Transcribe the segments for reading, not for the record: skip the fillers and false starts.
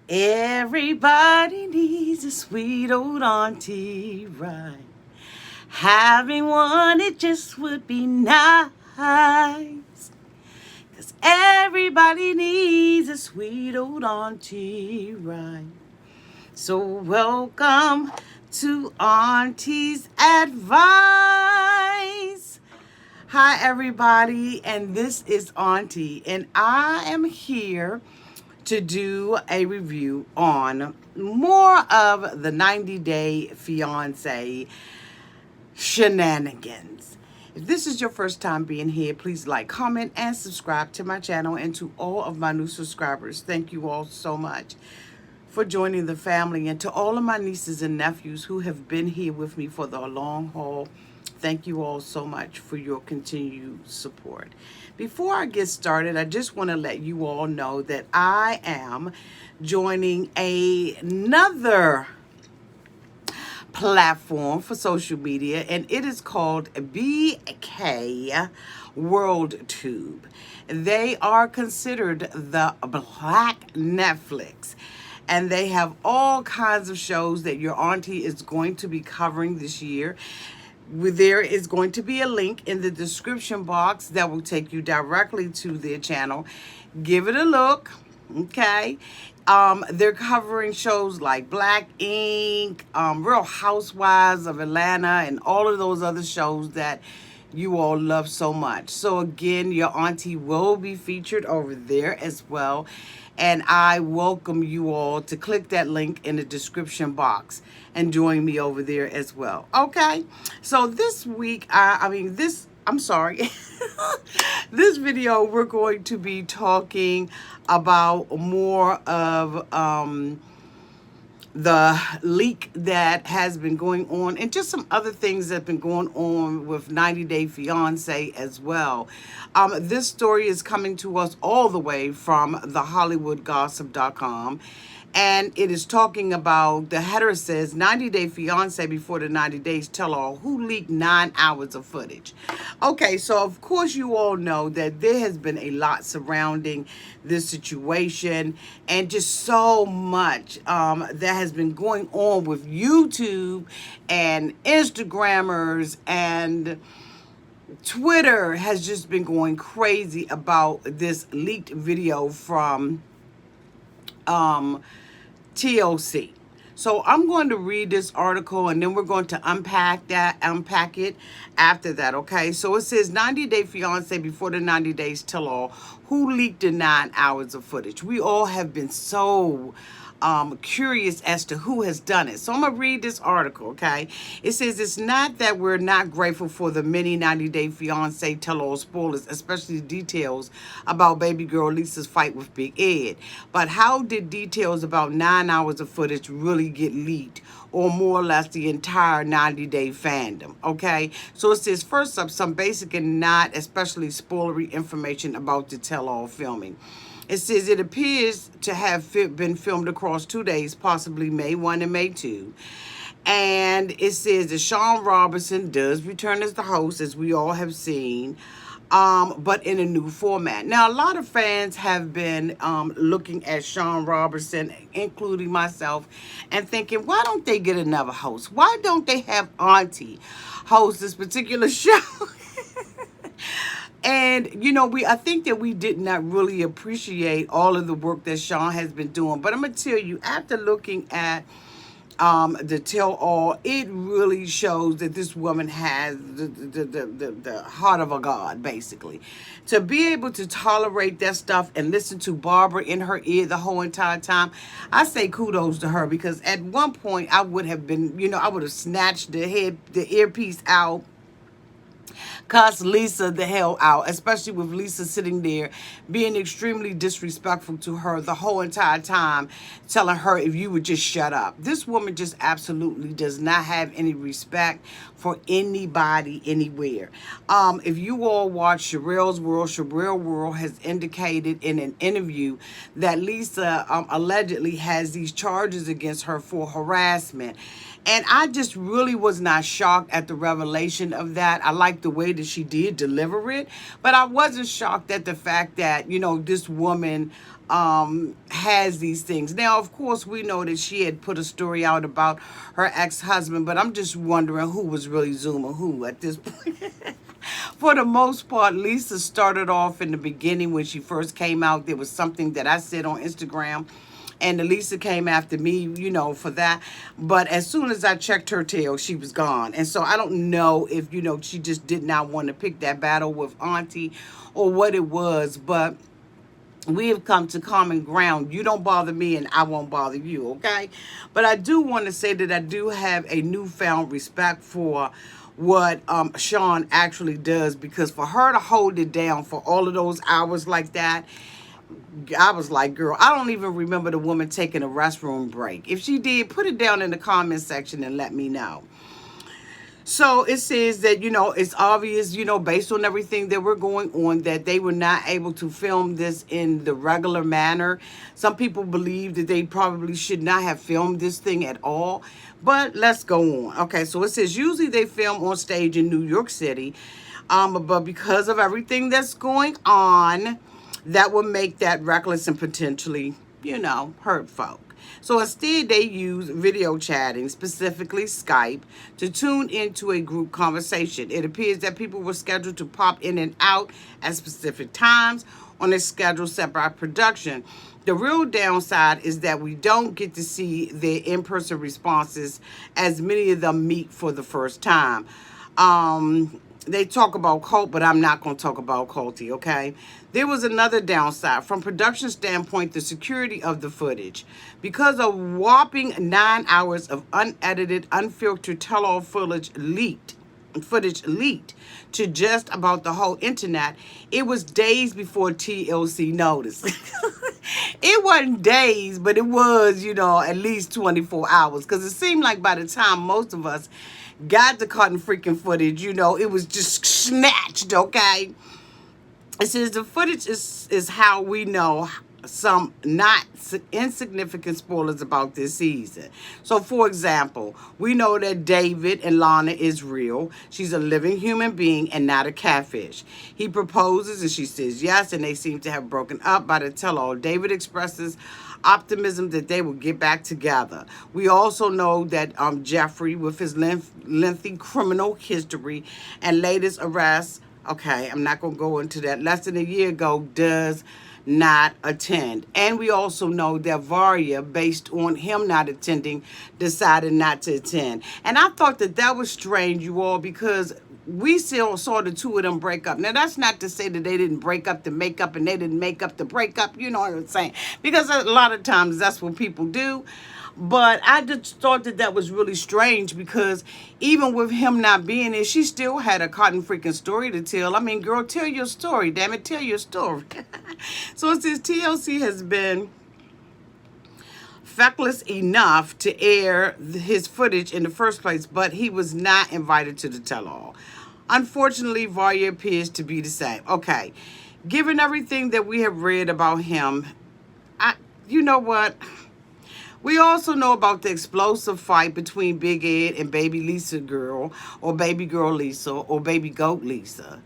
Everybody needs a sweet old auntie, right? Having one, it just would be nice. 'Cause everybody needs a sweet old auntie, right? So welcome to Auntie's Advice. Hi, everybody, and this is Auntie, and I am here to do a review on more of the 90-Day Fiancé shenanigans. If this is your first time being here, please like, comment, and subscribe to my channel. And to all of my new subscribers, thank you all so much for joining the family. And to all of my nieces and nephews who have been here with me for the long haul, thank you all so much for your continued support. Before I get started, I just want to let you all know that I am joining another platform for social media, and it is called BK World Tube. They are considered the Black Netflix, and they have all kinds of shows that your auntie is going to be covering this year. There is going to be a link in the description box that will take you directly to their channel. Give it a look, okay? They're covering shows like Black Ink, Real Housewives of Atlanta, and all of those other shows that you all love so much. So again, your auntie will be featured over there as well. And I welcome you all to click that link in the description box and join me over there as well. Okay, so this week, I'm sorry. This video, we're going to be talking about more of the leak that has been going on, and just some other things that have been going on with 90-Day Fiancé as well. This story is coming to us all the way from thehollywoodgossip.com. And it is talking about, the header says, 90-Day Fiancé before the 90 days tell-all, who leaked 9 hours of footage. Okay, so of course you all know that there has been a lot surrounding this situation, and just so much that has been going on with YouTube and Instagrammers, and Twitter has just been going crazy about this leaked video from TLC. So I'm going to read this article, and then we're going to unpack it after that, okay? So it says 90-Day Fiancé before the 90 days tell all, who leaked the 9 hours of footage. We all have been so curious as to who has done it. So I'm going to read this article, okay? It says, it's not that we're not grateful for the many 90-Day Fiancé tell-all spoilers, especially details about baby girl Lisa's fight with Big Ed. But how did details about 9 hours of footage really get leaked, or more or less the entire 90-day fandom, okay? So it says, first up, some basic and not especially spoilery information about the tell-all filming. It says it appears to have been filmed across 2 days, possibly May 1 and May 2. And it says that Sean Robertson does return as the host, as we all have seen, but in a new format. Now, a lot of fans have been looking at Sean Robertson, including myself, and thinking, why don't they get another host? Why don't they have Auntie host this particular show? And, you know, I think that we did not really appreciate all of the work that Sean has been doing. But I'm going to tell you, after looking at the tell-all, it really shows that this woman has the heart of a god, basically. To be able to tolerate that stuff and listen to Barbara in her ear the whole entire time, I say kudos to her. Because at one point, I would have been, you know, I would have snatched the earpiece out, cuss Lisa the hell out, especially with Lisa sitting there being extremely disrespectful to her the whole entire time, telling her if you would just shut up. This woman just absolutely does not have any respect for anybody anywhere. If you all watch Sherelle's World, Sherelle World has indicated in an interview that Lisa allegedly has these charges against her for harassment. And I just really was not shocked at the revelation of that. I like like the way that she did deliver it, but I wasn't shocked at the fact that, you know, this woman has these things. Now, of course, we know that she had put a story out about her ex-husband, but I'm just wondering who was really zooming who at this point. For the most part, Lisa started off in the beginning when she first came out. There was something that I said on Instagram, and Lisa came after me, you know, for that. But as soon as I checked her tail, she was gone. And so I don't know if, you know, she just did not want to pick that battle with Auntie or what it was, but we have come to common ground. You don't bother me and I won't bother you, okay? But I do want to say that I do have a newfound respect for what Sean actually does, because for her to hold it down for all of those hours like that, I was like, girl, I don't even remember the woman taking a restroom break. If she did, put it down in the comment section and let me know. So it says that, you know, it's obvious, you know, based on everything that we're going on, that they were not able to film this in the regular manner. Some people believe that they probably should not have filmed this thing at all. But let's go on. Okay, so it says usually they film on stage in New York City. But because of everything that's going on, that will make that reckless and potentially, you know, hurt folk. So instead, they use video chatting, specifically Skype, to tune into a group conversation. It appears that people were scheduled to pop in and out at specific times on a schedule set by production. The real downside is that we don't get to see their in-person responses, as many of them meet for the first time. They talk about cult, but I'm not going to talk about culty, okay? There was another downside. From production standpoint, the security of the footage. Because a whopping 9 hours of unedited, unfiltered tell-all footage leaked to just about the whole internet, it was days before TLC noticed. It wasn't days, but it was, you know, at least 24 hours. Because it seemed like by the time most of us got the cotton freaking footage, you know, it was just snatched, okay? It says the footage is how we know some not insignificant spoilers about this season. So, for example, we know that David and Lana is real. She's a living human being and not a catfish. He proposes and she says yes, and they seem to have broken up by the tell-all. David expresses optimism that they will get back together. We also know that Jeffrey, with his lengthy criminal history and latest arrest, okay, I'm not going to go into that, less than a year ago, does not attend. And we also know that Varya, based on him not attending, decided not to attend. And I thought that that was strange, you all, because we still saw the two of them break up. Now, that's not to say that they didn't break up to make up and they didn't make up to break up, you know what I'm saying? Because a lot of times that's what people do. But I just thought that that was really strange, because even with him not being there, she still had a cotton freaking story to tell. I mean, girl, tell your story, damn it, tell your story. So it says TLC has been feckless enough to air his footage in the first place, but he was not invited to the tell-all. Unfortunately, Varya appears to be the same. Okay, given everything that we have read about him, you know what? We also know about the explosive fight between Big Ed and Baby Lisa Girl, or Baby Girl Lisa, or Baby Goat Lisa.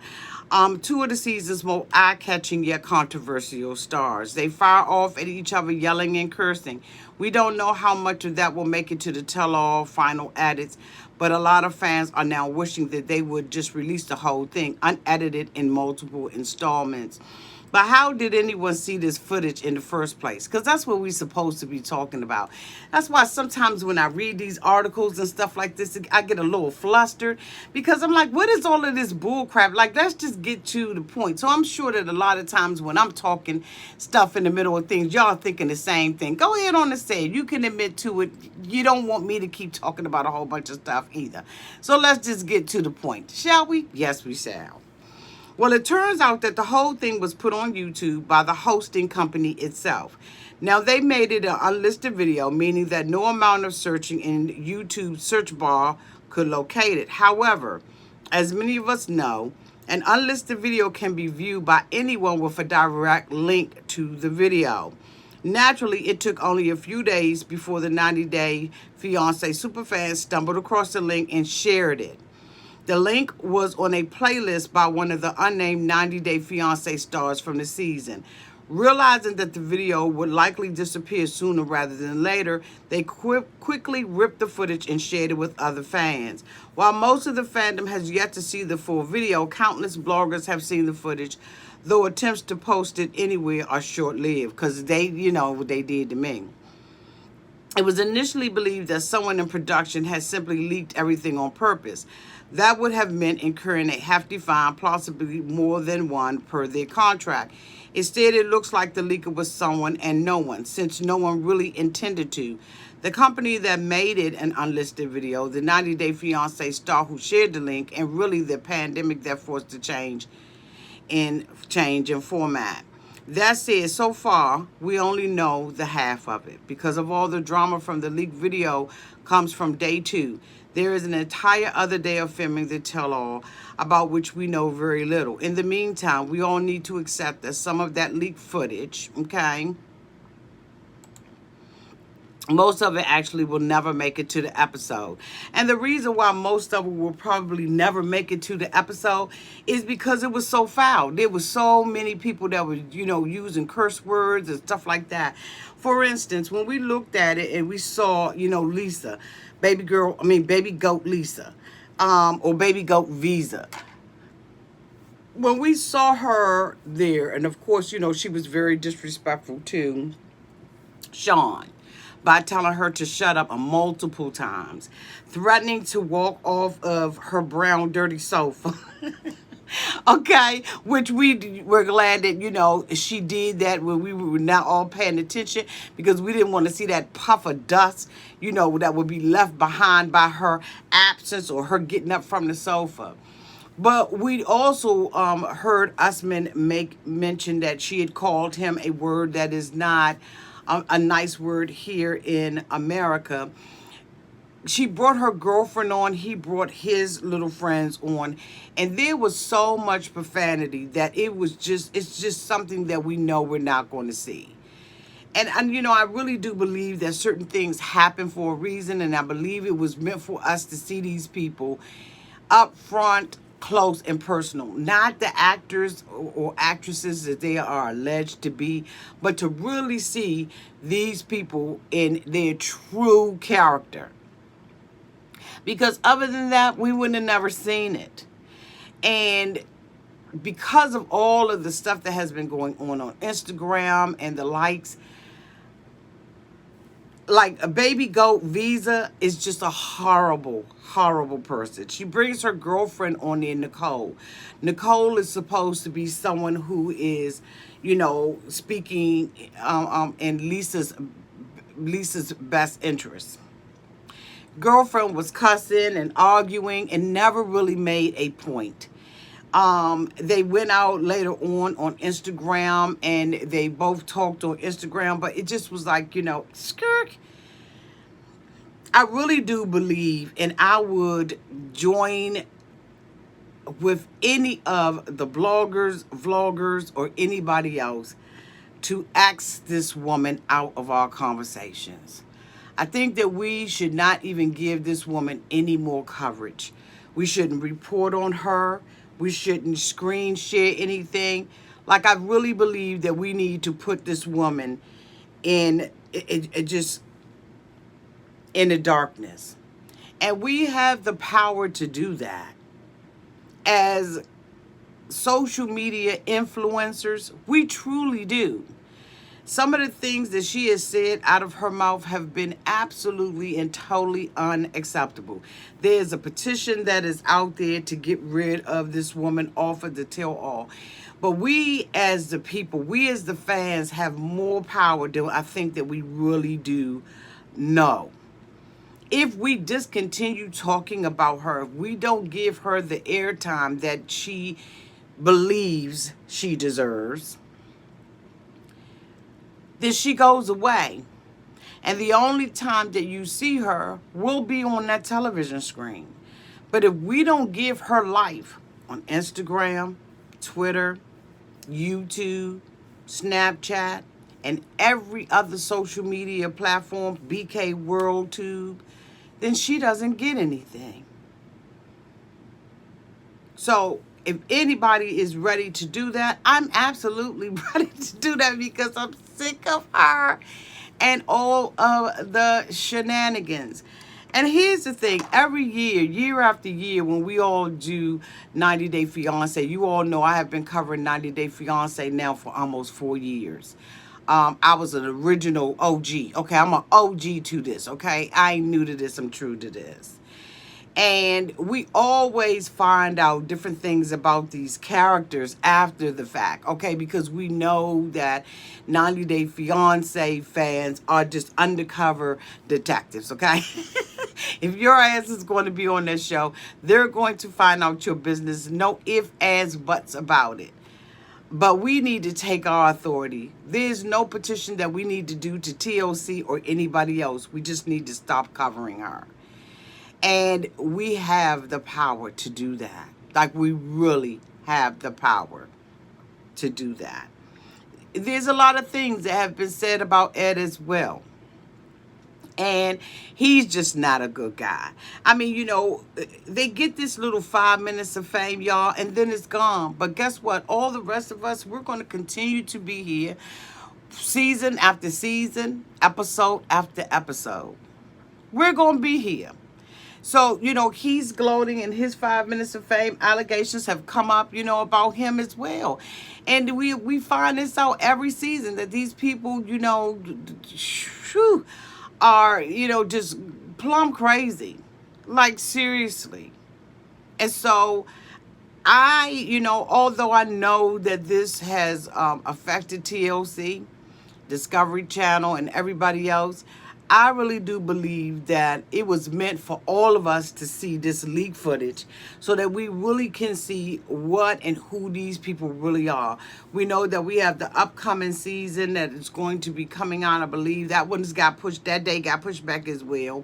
Two of the season's most eye-catching yet controversial stars. They fire off at each other, yelling and cursing. We don't know how much of that will make it to the tell-all final edits, but a lot of fans are now wishing that they would just release the whole thing, unedited in multiple installments. But how did anyone see this footage in the first place? Because that's what we're supposed to be talking about. That's why sometimes when I read these articles and stuff like this, I get a little flustered. Because I'm like, what is all of this bull crap? Like, let's just get to the point. So I'm sure that a lot of times when I'm talking stuff in the middle of things, y'all thinking the same thing. Go ahead on and say it. You can admit to it. You don't want me to keep talking about a whole bunch of stuff either. So let's just get to the point. Shall we? Yes, we shall. Well, it turns out that the whole thing was put on YouTube by the hosting company itself. Now, they made it an unlisted video, meaning that no amount of searching in YouTube's search bar could locate it. However, as many of us know, an unlisted video can be viewed by anyone with a direct link to the video. Naturally, it took only a few days before the 90 Day Fiancé superfans stumbled across the link and shared it. The link was on a playlist by one of the unnamed 90 Day Fiancé stars from the season. Realizing that the video would likely disappear sooner rather than later, they quickly ripped the footage and shared it with other fans. While most of the fandom has yet to see the full video, countless bloggers have seen the footage, though attempts to post it anywhere are short-lived, because they, you know, what they did to me. It was initially believed that someone in production had simply leaked everything on purpose. That would have meant incurring a hefty fine, possibly more than one per their contract. Instead, it looks like the leaker was someone and no one, since no one really intended to. The company that made it an unlisted video, the 90 Day Fiancé star who shared the link, and really the pandemic that forced the change in format. That said, so far, we only know the half of it. Because of all the drama from the leaked video comes from day 2. There is an entire other day of filming the tell-all, about which we know very little. In the meantime, we all need to accept that some of that leaked footage, okay, most of it actually will never make it to the episode. And the reason why most of it will probably never make it to the episode is because it was so foul. There was so many people that were, you know, using curse words and stuff like that. For instance, when we looked at it and we saw, you know, Lisa, baby goat Lisa, or baby goat Visa. When we saw her there, and of course, you know, she was very disrespectful to Sean by telling her to shut up multiple times, threatening to walk off of her brown, dirty sofa. Okay, which we were glad that, you know, she did that when we were not all paying attention, because we didn't want to see that puff of dust, you know, that would be left behind by her absence or her getting up from the sofa. But we also heard Usman make mention that she had called him a word that is not a nice word here in America. She brought her girlfriend on. He brought his little friends on. And there was so much profanity that it's just something that we know we're not going to see. And you know, I really do believe that certain things happen for a reason. And I believe it was meant for us to see these people up front, close and personal, not the actors or actresses that they are alleged to be, but to really see these people in their true character. Because other than that, we wouldn't have never seen it. And because of all of the stuff that has been going on Instagram and the likes, like a baby goat Visa is just a horrible, horrible person. She brings her girlfriend on there, Nicole. Nicole is supposed to be someone who is, you know, speaking in Lisa's best interest. Girlfriend was cussing and arguing and never really made a point. They went out later on Instagram and they both talked on Instagram, but it just was like, you know, skirt. I really do believe, and I would join with any of the bloggers, vloggers, or anybody else to ask this woman out of our conversations. I think that we should not even give this woman any more coverage. We shouldn't report on her. We shouldn't screen share anything. Like, I really believe that we need to put this woman in just in the darkness. And we have the power to do that. As social media influencers, we truly do. Some of the things that she has said out of her mouth have been absolutely and totally unacceptable. There's a petition that is out there to get rid of this woman off of the tell-all. But we as the people, we as the fans have more power than I think that we really do know. If we discontinue talking about her, if we don't give her the airtime that she believes she deserves, then she goes away. And the only time that you see her will be on that television screen. But if we don't give her life on Instagram, Twitter, YouTube, Snapchat, and every other social media platform, BK WorldTube, then she doesn't get anything. So if anybody is ready to do that, I'm absolutely ready to do that because I'm sick of her and all of the shenanigans. And here's the thing, every year, year after year, when we all do 90 Day Fiance, you all know I have been covering 90 Day Fiance now for almost 4 years. I was an original OG. Okay, I'm an OG to this. Okay, I ain't new to this. I'm true to this. And we always find out different things about these characters after the fact, okay? Because we know that 90 Day Fiance fans are just undercover detectives, okay? If your ass is going to be on this show, they're going to find out your business. No ifs, ands, buts about it. But we need to take our authority. There's no petition that we need to do to TLC or anybody else. We just need to stop covering her. And we have the power to do that. Like, we really have the power to do that. There's a lot of things that have been said about Ed as well. And he's just not a good guy. I mean, you know, they get this little 5 minutes of fame, y'all, and then it's gone. But guess what? All the rest of us, we're going to continue to be here season after season, episode after episode. We're going to be here. So, you know, he's gloating in his 5 minutes of fame. Allegations have come up, you know, about him as well. And we find this out every season that these people, you know, are, you know, just plumb crazy. Like, seriously. And so you know, although I know that this has affected TLC, Discovery Channel, and everybody else, I really do believe that it was meant for all of us to see this leak footage so that we really can see what and who these people really are. We know that we have the upcoming season that is going to be coming on, I believe. That one got pushed, that day got pushed back as well,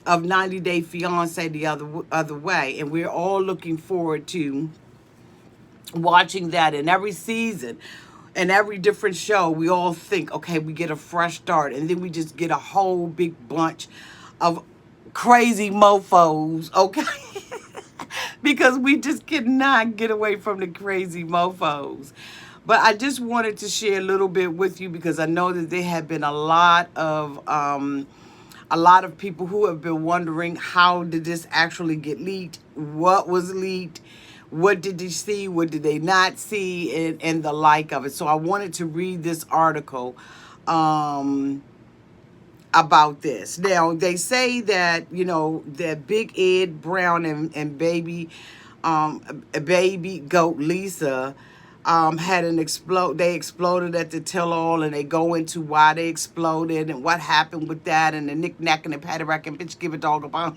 of 90 Day Fiance the other way. And we're all looking forward to watching that. In every season and every different show, we all think, okay, we get a fresh start, and then we just get a whole big bunch of crazy mofos, okay? Because we just cannot get away from the crazy mofos. But I just wanted to share a little bit with you because I know that there have been a lot of people who have been wondering, how did this actually get leaked? What was leaked? What did they see? What did they not see? And the like of it. So I wanted to read this article about this. Now, they say that, you know, that Big Ed Brown and baby goat Lisa had they exploded at the tell-all, and they go into why they exploded and what happened with that, and the knick-knack and the paddywhack and bitch give a dog a bone.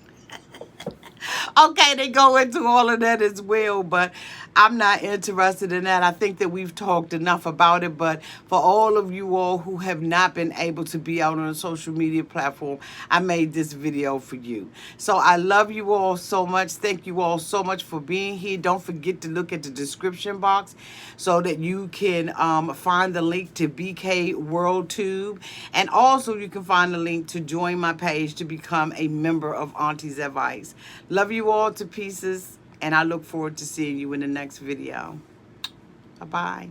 Okay, they go into all of that as well, but I'm not interested in that. I think that we've talked enough about it, but for all of you all who have not been able to be out on a social media platform, I made this video for you. So I love you all so much. Thank you all so much for being here. Don't forget to look at the description box so that you can find the link to BK WorldTube, and also you can find the link to join my page to become a member of Auntie's Advice. Love you all to pieces, and I look forward to seeing you in the next video. Bye-bye.